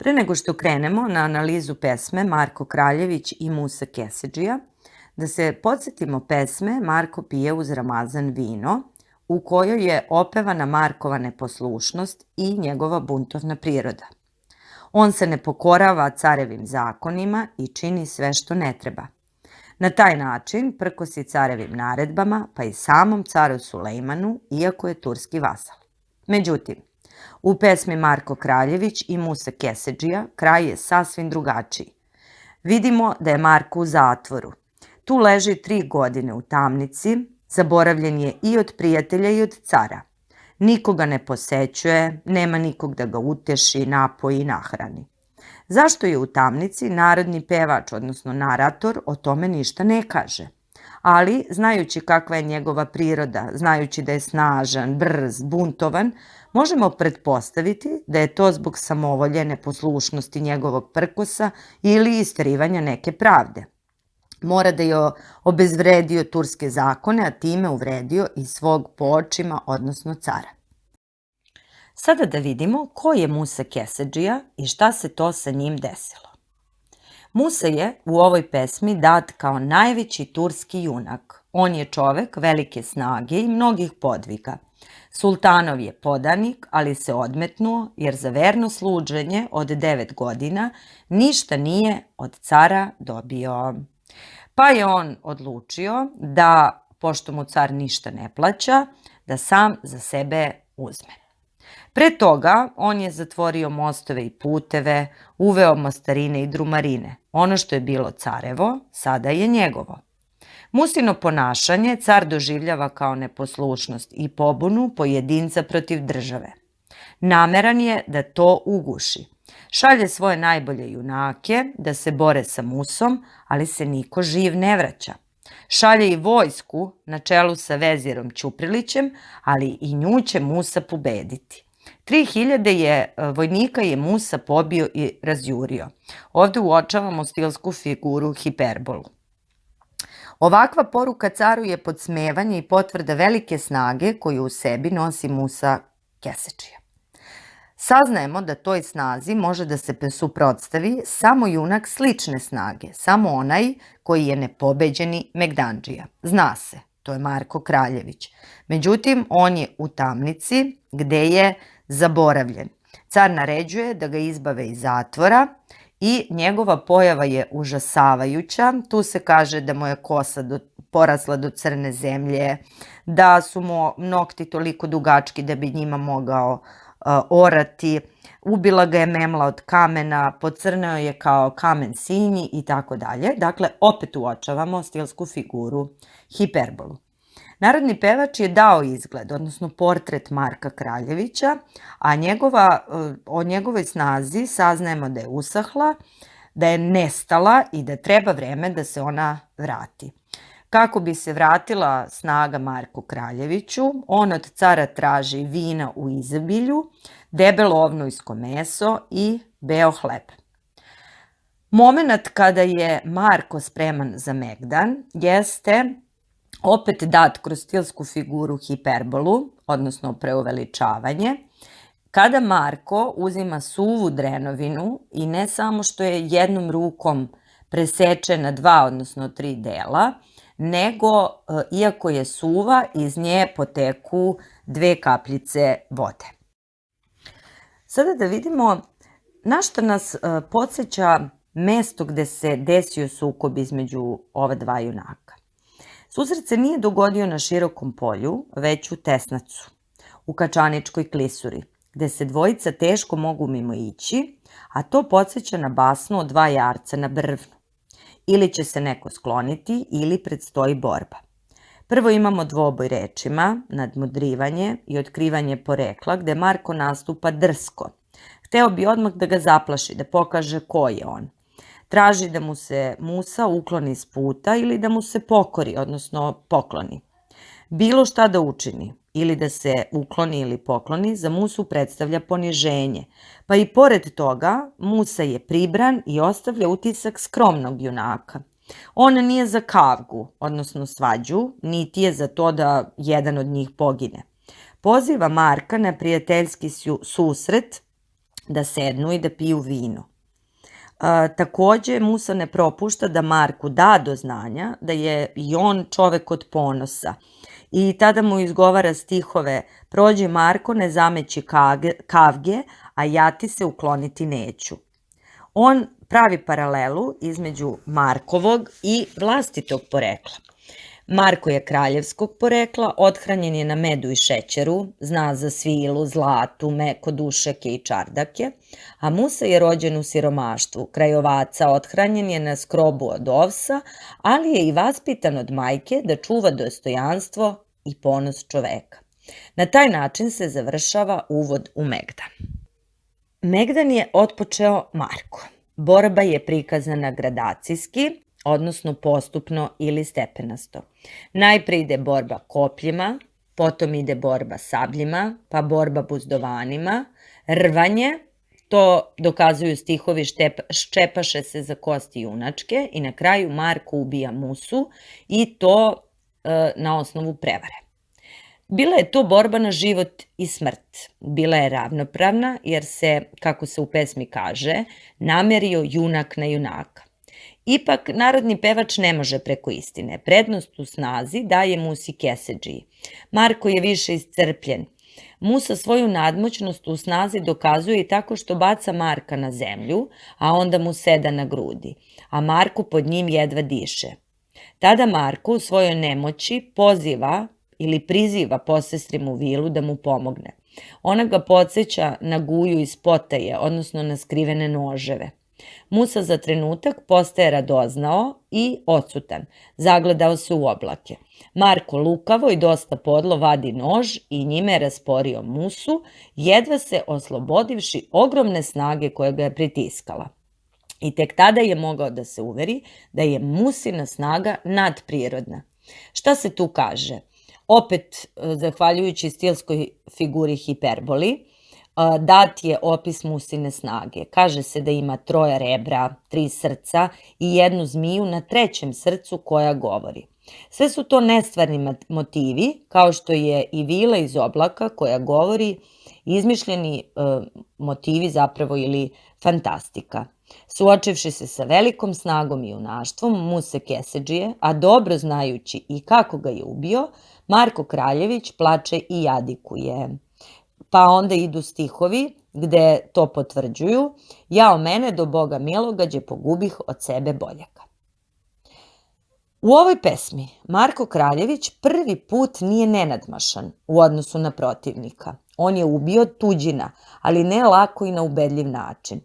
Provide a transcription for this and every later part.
Pre nego što krenemo na analizu pesme Marko Kraljević i Musa Kesedžija, da se podsjetimo pesme Marko pije uz Ramazan vino, u kojoj je opevana Markova neposlušnost i njegova buntovna priroda. On se ne pokorava carevim zakonima i čini sve što ne treba. Na taj način prkosi carevim naredbama, pa i samom caru Sulejmanu, iako je turski vasal. Međutim, u pesmi Marko Kraljević i Musa Kesedžija kraj je sasvim drugačiji. Vidimo da je Marko u zatvoru. Tu leži 3 godine u tamnici, zaboravljen je i od prijatelja i od cara. Nikoga ne posećuje, nema nikog da ga uteši, napoji i nahrani. Zašto je u tamnici, narodni pevač, odnosno narator, o tome ništa ne kaže. Ali, znajući kakva je njegova priroda, znajući da je snažan, brz, buntovan, možemo pretpostaviti da je to zbog samovolje, neposlušnosti njegovog prkosa ili isterivanja neke pravde. Mora da je obezvredio turske zakone, a time uvredio i svog po očima, odnosno cara. Sada da vidimo ko je Musa Kesedžija i šta se to sa njim desilo. Musa je u ovoj pesmi dat kao najveći turski junak. On je čovek velike snage i mnogih podviga. Sultanov je podanik, ali se odmetnuo jer za verno služenje od 9 godina ništa nije od cara dobio. Pa je on odlučio da, pošto mu car ništa ne plaća, da sam za sebe uzme. Pre toga on je zatvorio mostove i puteve, uveo mostarine i drumarine. Ono što je bilo carevo, sada je njegovo. Musino ponašanje car doživljava kao neposlušnost i pobunu pojedinca protiv države. Nameran je da to uguši. Šalje svoje najbolje junake da se bore sa Musom, ali se niko živ ne vraća. Šalje i vojsku na čelu sa vezirom Ćuprilićem, ali i nju će Musa pobediti. 3000 vojnika je Musa pobio i razjurio. Ovde uočavamo stilsku figuru hiperbolu. Ovakva poruka caru je podsmevanje i potvrda velike snage koju u sebi nosi Musa Kesedžija. Saznajemo da toj snazi može da se suprotstavi samo junak slične snage, samo onaj koji je nepobeđeni Megdandžija. Zna se, to je Marko Kraljević. Međutim, on je u tamnici gde je zaboravljen. Car naređuje da ga izbave iz zatvora i njegova pojava je užasavajuća. Tu se kaže da mu je kosa porasla do crne zemlje, da su mu nokti toliko dugački da bi njima mogao orati, ubila ga je memla od kamena, pocrneo je kao kamen sinji i tako dalje. Dakle, opet uočavamo stilsku figuru hiperbolu. Narodni pevač je dao izgled, odnosno portret Marka Kraljevića, a o njegovoj snazi saznajemo da je usahla, da je nestala i da treba vreme da se ona vrati. Kako bi se vratila snaga Marku Kraljeviću, on od cara traži vina u izobilju, debelo ovnujsko meso i beo hleb. Momenat kada je Marko spreman za Megdan jeste opet dat kroz stilsku figuru hiperbolu, odnosno preuveličavanje, kada Marko uzima suvu drenovinu i ne samo što je jednom rukom preseče na 2, odnosno 3 dela, nego, iako je suva, iz nje poteku 2 kapljice vode. Sada da vidimo na šta nas podsjeća mesto gde se desio sukob između ova 2 junaka. Susret se nije dogodio na širokom polju, već u Tesnacu, u Kačaničkoj klisuri, gde se dvojica teško mogu mimoići, a to podsjeća na basnu o 2 jarca na brvnu. Ili će se neko skloniti ili predstoji borba. Prvo imamo dvoboj rečima, nadmudrivanje i otkrivanje porekla, gde Marko nastupa drsko. Hteo bi odmah da ga zaplaši, da pokaže ko je on. Traži da mu se Musa ukloni s puta ili da mu se pokori, odnosno pokloni. Bilo šta da učini, ili da se ukloni ili pokloni, za Musu predstavlja poniženje. Pa i pored toga, Musa je pribran i ostavlja utisak skromnog junaka. On nije za kavgu, odnosno svađu, niti je za to da jedan od njih pogine. Poziva Marka na prijateljski susret da sednu i da piju vino. Takođe, Musa ne propušta da Marku da do znanja da je i on čovek od ponosa i tada mu izgovara stihove: prođi Marko, ne zameći kavge, a ja ti se ukloniti neću. On pravi paralelu između Markovog i vlastitog porekla. Marko je kraljevskog porekla, othranjen je na medu i šećeru, zna za svilu, zlatu, mekodušake i čardake, a Musa je rođen u siromaštvu, kraj ovaca, othranjen je na skrobu od ovsa, ali je i vaspitan od majke da čuva dostojanstvo i ponos čoveka. Na taj način se završava uvod u Megdan. Megdan je otpočeo Marko. Borba je prikazana gradacijski, odnosno postupno ili stepenasto. Najpre ide borba kopljima, potom ide borba sabljima, pa borba buzdovanima, rvanje, to dokazuju stihovi ščepaše se za kosti junačke i na kraju Marko ubija Musu i to na osnovu prevare. Bila je to borba na život i smrt. Bila je ravnopravna jer se, kako se u pesmi kaže, namerio junak na junaka. Ipak, narodni pevač ne može preko istine. Prednost u snazi daje Musi Kesedžiji. Marko je više iscrpljen. Musa svoju nadmoćnost u snazi dokazuje i tako što baca Marka na zemlju, a onda mu seda na grudi, a Marko pod njim jedva diše. Tada Marko u svojoj nemoći poziva ili priziva posestri Vilu da mu pomogne. Ona ga podsjeća na Guju iz Potaje, odnosno na skrivene noževe. Musa za trenutak postaje radoznao i odsutan. Zagledao se u oblake. Marko lukavo i dosta podlo vadi nož i njime je rasporio Musu, jedva se oslobodivši ogromne snage koja ga je pritiskala. I tek tada je mogao da se uveri da je Musina snaga nadprirodna. Šta se tu kaže? Opet, zahvaljujući stilskoj figuri hiperboli, dat je opis Musine snage. Kaže se da ima 3 rebra, 3 srca i 1 zmiju na 3. srcu koja govori. Sve su to nestvarni motivi, kao što je i vila iz oblaka koja govori, izmišljeni motivi zapravo ili fantastika. Suočivši se sa velikom snagom i junaštvom Muse Kesedžije, a dobro znajući i kako ga je ubio, Marko Kraljević plače i jadikuje. Pa onda idu stihovi gde to potvrđuju: jao mene do Boga miloga, đe pogubih od sebe boljaka. U ovoj pesmi Marko Kraljević prvi put nije nenadmašan u odnosu na protivnika. On je ubio tuđina, ali ne lako i na ubedljiv način.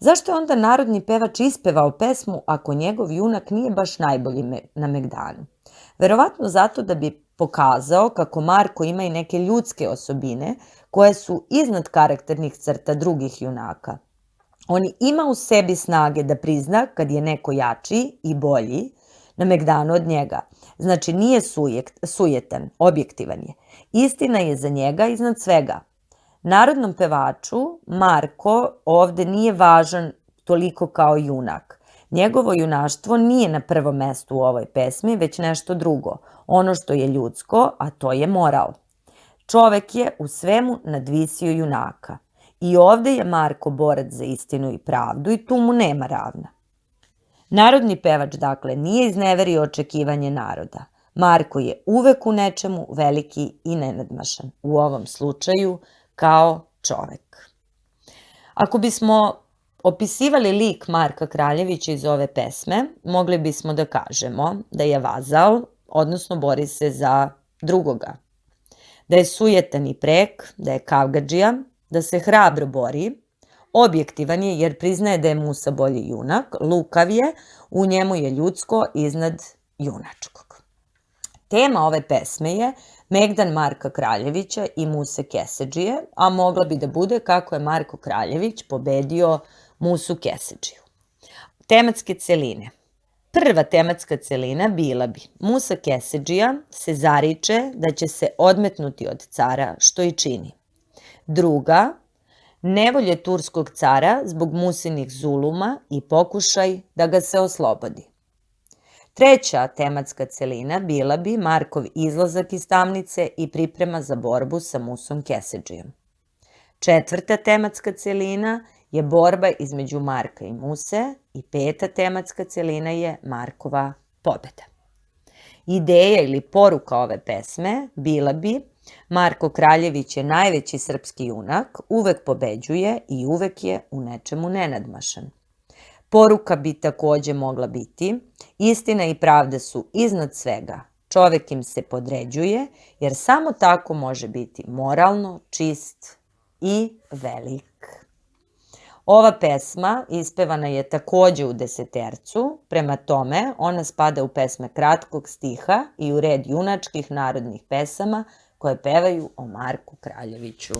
Zašto je onda narodni pevač ispevao pesmu ako njegov junak nije baš najbolji na Megdanu? Verovatno zato da bi pokazao kako Marko ima i neke ljudske osobine koje su iznad karakternih crta drugih junaka. On ima u sebi snage da prizna kad je neko jači i bolji na Megdanu od njega. Znači nije sujetan, objektivan je. Istina je za njega iznad svega. Narodnom pevaču Marko ovde nije važan toliko kao junak. Njegovo junaštvo nije na prvom mestu u ovoj pesmi, već nešto drugo, ono što je ljudsko, a to je moral. Čovek je u svemu nadvisio junaka. I ovde je Marko borac za istinu i pravdu i tu mu nema ravna. Narodni pevač, dakle, nije izneverio očekivanje naroda. Marko je uvek u nečemu veliki i nenadmašan, u ovom slučaju kao čovek. Ako bismo opisivali lik Marka Kraljevića iz ove pesme, mogli bismo da kažemo da je vazal, odnosno bori se za drugoga. Da je sujetan i prek, da je kavgadžija, da se hrabro bori, objektivan je jer priznaje da je Musa bolji junak, lukav je, u njemu je ljudsko iznad junačkog. Tema ove pesme je Megdan Marka Kraljevića i Muse Kesedžije, a mogla bi da bude kako je Marko Kraljević pobedio Musu Kesedžiju. Tematske celine. Prva tematska celina bila bi: Musa Kesedžija se zariče da će se odmetnuti od cara, što i čini. Druga, nevolje turskog cara zbog Musinih zuluma i pokušaj da ga se oslobodi. Treća tematska celina bila bi Markov izlazak iz tamnice i priprema za borbu sa Musom Kesedžijom. Četvrta tematska celina je borba između Marka i Muse i peta tematska celina je Markova pobeda. Ideja ili poruka ove pesme bila bi: Marko Kraljević je najveći srpski junak, uvek pobeđuje i uvek je u nečemu nenadmašan. Poruka bi takođe mogla biti: istina i pravda su iznad svega, čovek im se podređuje, jer samo tako može biti moralno, čist i velik. Ova pesma ispevana je takođe u desetercu, prema tome ona spada u pesme kratkog stiha i u red junačkih narodnih pesama koje pevaju o Marku Kraljeviću.